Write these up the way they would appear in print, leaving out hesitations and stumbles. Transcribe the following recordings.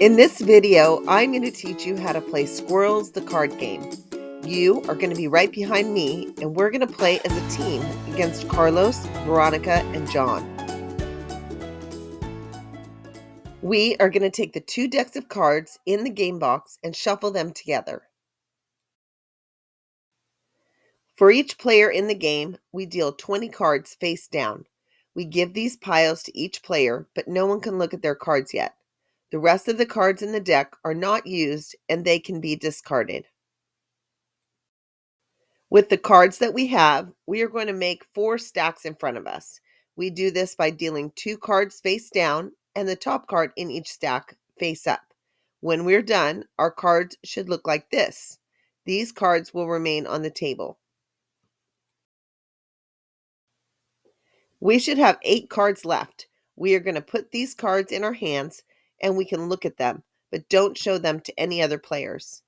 In this video, I'm going to teach you how to play Squirrels the card game. You are going to be right behind me, and we're going to play as a team against Carlos, Veronica, and John. We are going to take the 2 decks of cards in the game box and shuffle them together. For each player in the game, we deal 20 cards face down. We give these piles to each player, but no one can look at their cards yet. The rest of the cards in the deck are not used and they can be discarded. With the cards that we have, we are going to make 4 stacks in front of us. We do this by dealing 2 cards face down and the top card in each stack face up. When we're done, our cards should look like this. These cards will remain on the table. We should have 8 cards left. We are going to put these cards in our hands and we can look at them, but don't show them to any other players.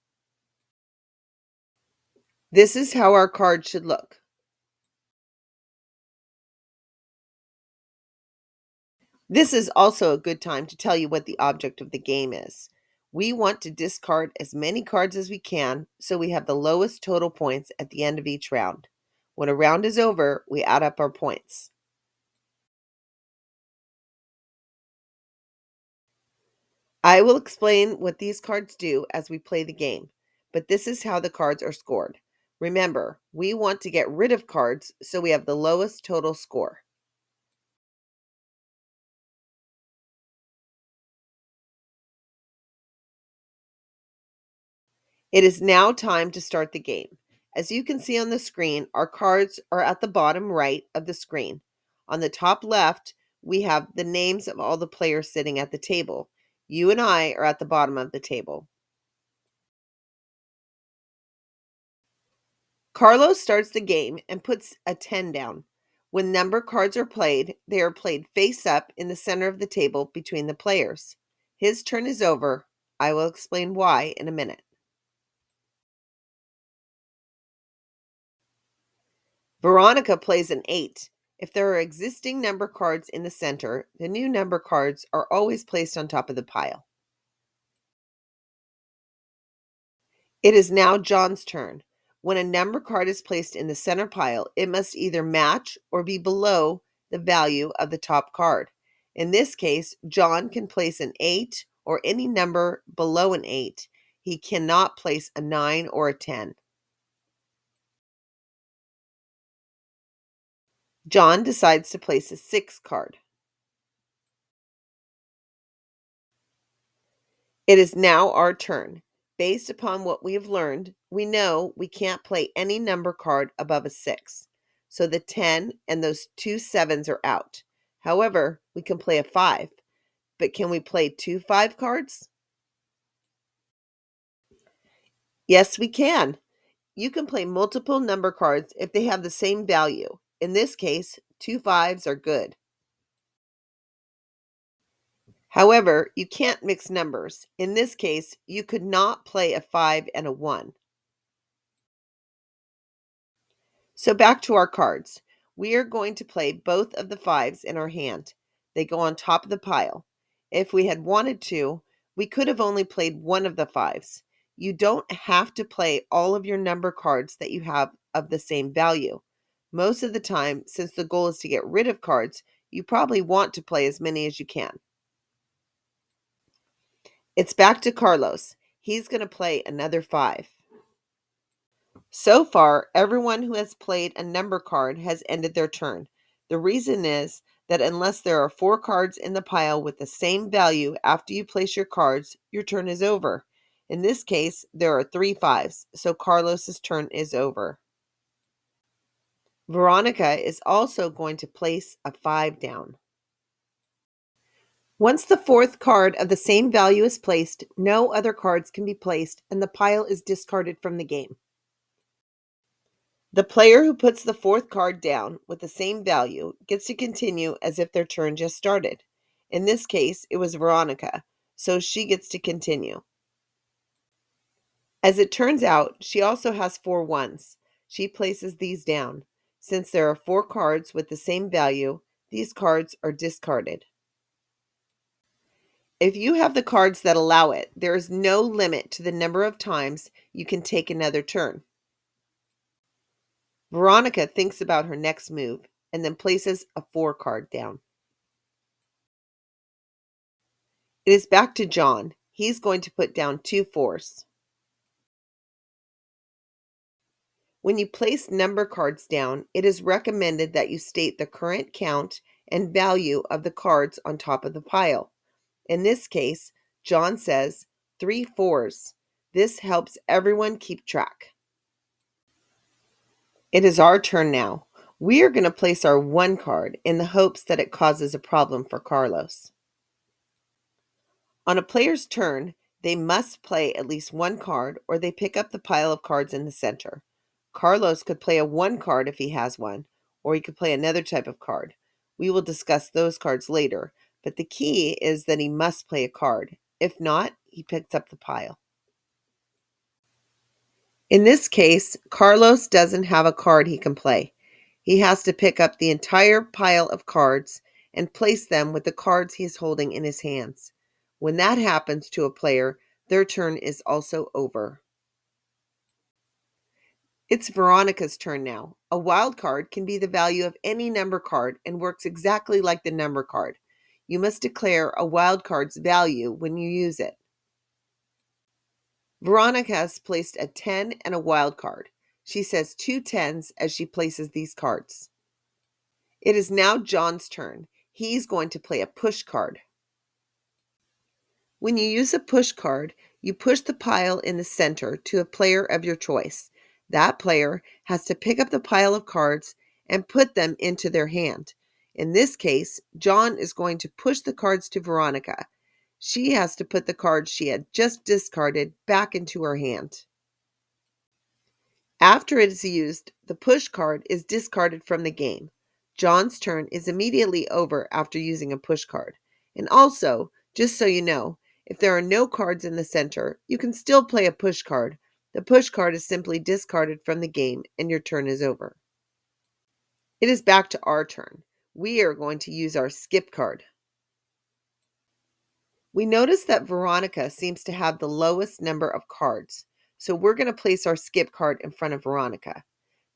This is how our cards should look. This is also a good time to tell you what the object of the game is. We want to discard as many cards as we can so we have the lowest total points at the end of each round. When a round is over, we add up our points. I will explain what these cards do as we play the game, but this is how the cards are scored. Remember, we want to get rid of cards so we have the lowest total score. It is now time to start the game. As you can see on the screen, our cards are at the bottom right of the screen. On the top left, we have the names of all the players sitting at the table. You and I are at the bottom of the table. Carlos starts the game and puts a 10 down. When number cards are played, they are played face up in the center of the table between the players. His turn is over. I will explain why in a minute. Veronica plays an 8. If there are existing number cards in the center, the new number cards are always placed on top of the pile. It is now John's turn. When a number card is placed in the center pile, it must either match or be below the value of the top card. In this case, John can place an 8 or any number below an 8. He cannot place a 9 or a 10. John decides to place a 6 card. It is now our turn. Based upon what we have learned, we know we can't play any number card above a 6. So the 10 and those 2 sevens are out. However, we can play a 5. But can we play 2 5 cards? Yes, we can. You can play multiple number cards if they have the same value. In this case, 2 5s are good. However, you can't mix numbers. In this case, you could not play a 5 and a 1. So back to our cards. We are going to play both of the 5s in our hand. They go on top of the pile. If we had wanted to, we could have only played one of the 5s. You don't have to play all of your number cards that you have of the same value. Most of the time, since the goal is to get rid of cards, you probably want to play as many as you can. It's back to Carlos. He's going to play another 5. So far, everyone who has played a number card has ended their turn. The reason is that unless there are 4 cards in the pile with the same value after you place your cards, your turn is over. In this case, there are 3 5s, so Carlos's turn is over. Veronica is also going to place a 5 down. Once the 4th card of the same value is placed, no other cards can be placed and the pile is discarded from the game. The player who puts the 4th card down with the same value gets to continue as if their turn just started. In this case, it was Veronica, so she gets to continue. As it turns out, she also has 4 1s. She places these down. Since there are 4 cards with the same value, these cards are discarded. If you have the cards that allow it, there is no limit to the number of times you can take another turn. Veronica thinks about her next move and then places a 4 card down. It is back to John. He's going to put down 2 fours. When you place number cards down, it is recommended that you state the current count and value of the cards on top of the pile. In this case, John says 3 fours. This helps everyone keep track. It is our turn now. We are going to place our 1 card in the hopes that it causes a problem for Carlos. On a player's turn, they must play at least 1 card or they pick up the pile of cards in the center. Carlos could play a 1 card if he has one, or he could play another type of card. We will discuss those cards later, but the key is that he must play a card. If not, he picks up the pile. In this case, Carlos doesn't have a card he can play. He has to pick up the entire pile of cards and place them with the cards he is holding in his hands. When that happens to a player, their turn is also over. It's Veronica's turn now. A wild card can be the value of any number card and works exactly like the number card. You must declare a wild card's value when you use it. Veronica has placed a 10 and a wild card. She says 2 tens as she places these cards. It is now John's turn. He's going to play a push card. When you use a push card, you push the pile in the center to a player of your choice. That player has to pick up the pile of cards and put them into their hand. In this case, John is going to push the cards to Veronica. She has to put the cards she had just discarded back into her hand. After it is used, the push card is discarded from the game. John's turn is immediately over after using a push card. And also, just so you know, if there are no cards in the center, you can still play a push card. The push card is simply discarded from the game and your turn is over. It is back to our turn. We are going to use our skip card. We notice that Veronica seems to have the lowest number of cards, so we're going to place our skip card in front of Veronica.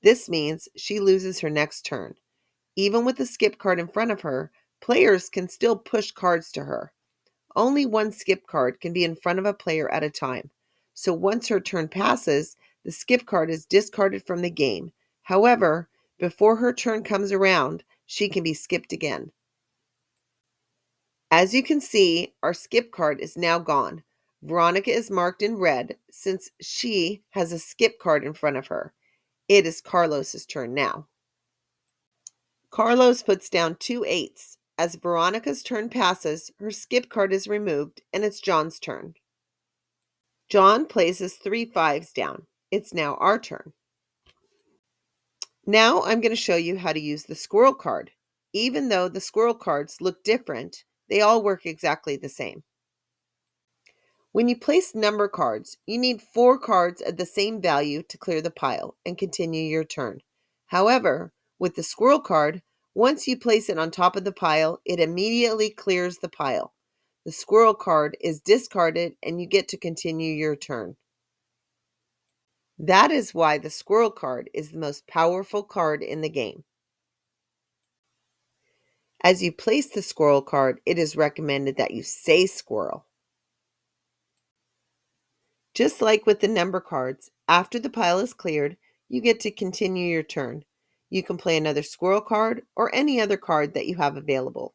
This means she loses her next turn. Even with the skip card in front of her, players can still push cards to her. Only one skip card can be in front of a player at a time. So once her turn passes, the skip card is discarded from the game. However, before her turn comes around, she can be skipped again. As you can see, our skip card is now gone. Veronica is marked in red since she has a skip card in front of her. It is Carlos's turn now. Carlos puts down 2 eights. As Veronica's turn passes, her skip card is removed and it's John's turn. John places 3 fives down. It's now our turn. Now I'm going to show you how to use the squirrel card. Even though the squirrel cards look different, they all work exactly the same. When you place number cards, you need 4 cards of the same value to clear the pile and continue your turn. However, with the squirrel card, once you place it on top of the pile, it immediately clears the pile. The squirrel card is discarded and you get to continue your turn. That is why the squirrel card is the most powerful card in the game. As you place the squirrel card, it is recommended that you say squirrel. Just like with the number cards, after the pile is cleared, you get to continue your turn. You can play another squirrel card or any other card that you have available.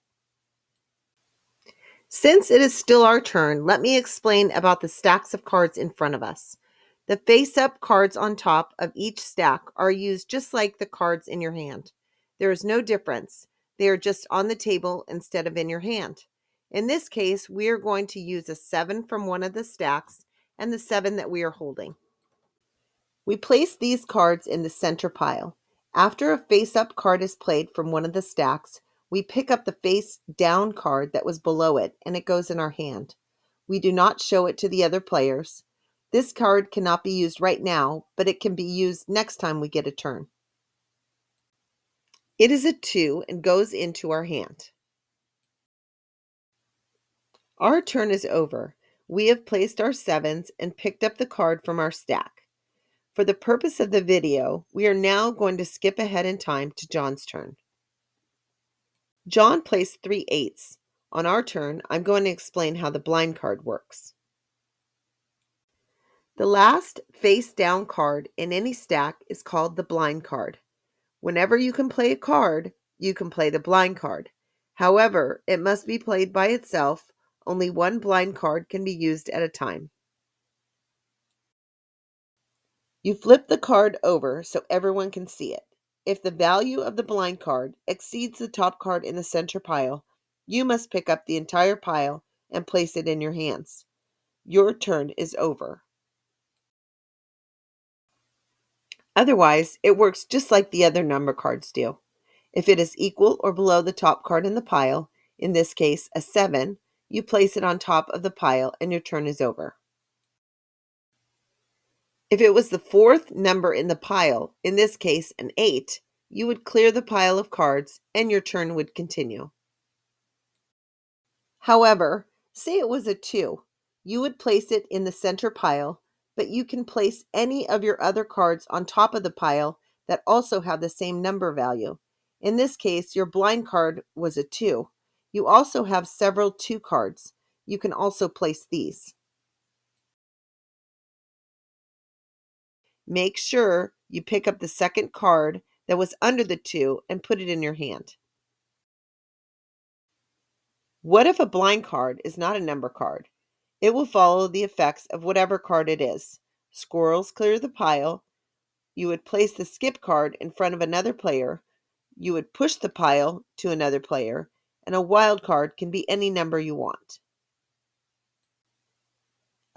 Since it is still our turn, let me explain about the stacks of cards in front of us. The face-up cards on top of each stack are used just like the cards in your hand. There is no difference. They are just on the table instead of in your hand. In this case, we are going to use a 7 from one of the stacks and the 7 that we are holding. We place these cards in the center pile. After a face-up card is played from one of the stacks, we pick up the face-down card that was below it and it goes in our hand. We do not show it to the other players. This card cannot be used right now, but it can be used next time we get a turn. It is a 2 and goes into our hand. Our turn is over. We have placed our sevens and picked up the card from our stack. For the purpose of the video, we are now going to skip ahead in time to John's turn. John placed 3 eights. On our turn, I'm going to explain how the blind card works. The last face-down card in any stack is called the blind card. Whenever you can play a card, you can play the blind card. However, it must be played by itself. Only one blind card can be used at a time. You flip the card over so everyone can see it. If the value of the blind card exceeds the top card in the center pile, you must pick up the entire pile and place it in your hands. Your turn is over. Otherwise, it works just like the other number cards do. If it is equal or below the top card in the pile, in this case a 7, you place it on top of the pile and your turn is over. If it was the fourth number in the pile, in this case an 8, you would clear the pile of cards and your turn would continue. However, say it was a 2, you would place it in the center pile, but you can place any of your other cards on top of the pile that also have the same number value. In this case, your blind card was a 2. You also have several 2 cards. You can also place these. Make sure you pick up the second card that was under the 2 and put it in your hand. What if a blind card is not a number card? It will follow the effects of whatever card it is. Squirrels clear the pile. You would place the skip card in front of another player. You would push the pile to another player. And a wild card can be any number you want.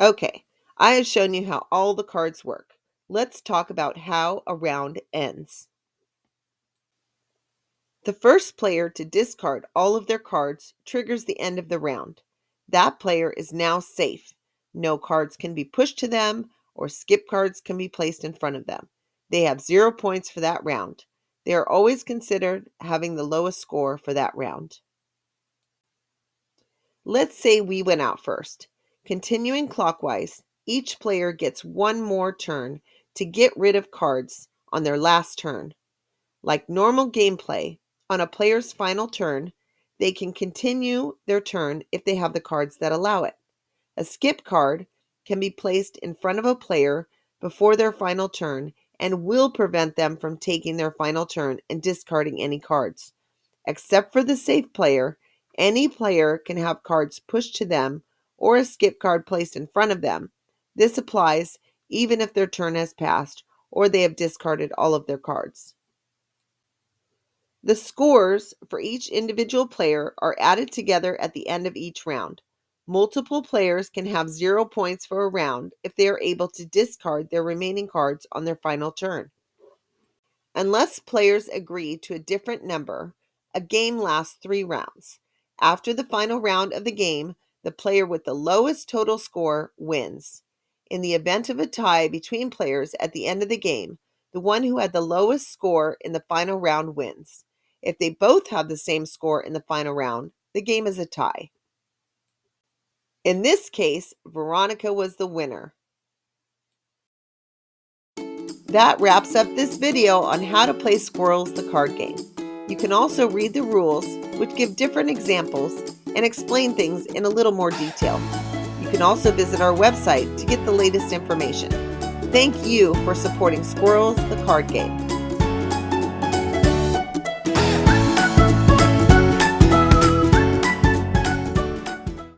Okay, I have shown you how all the cards work. Let's talk about how a round ends. The first player to discard all of their cards triggers the end of the round. That player is now safe. No cards can be pushed to them or skip cards can be placed in front of them. They have 0 points for that round. They are always considered having the lowest score for that round. Let's say we went out first. Continuing clockwise, each player gets one more turn to get rid of cards on their last turn. Like normal gameplay, on a player's final turn, they can continue their turn if they have the cards that allow it. A skip card can be placed in front of a player before their final turn and will prevent them from taking their final turn and discarding any cards. Except for the safe player, any player can have cards pushed to them or a skip card placed in front of them. This applies even if their turn has passed or they have discarded all of their cards. The scores for each individual player are added together at the end of each round. Multiple players can have 0 points for a round if they are able to discard their remaining cards on their final turn. Unless players agree to a different number, a game lasts 3 rounds. After the final round of the game, the player with the lowest total score wins. In the event of a tie between players at the end of the game, the one who had the lowest score in the final round wins. If they both have the same score in the final round, the game is a tie. In this case, Veronica was the winner. That wraps up this video on how to play Squirrels the card game. You can also read the rules, which give different examples and explain things in a little more detail. You can also visit our website to get the latest information. Thank you for supporting Squirrels the card game.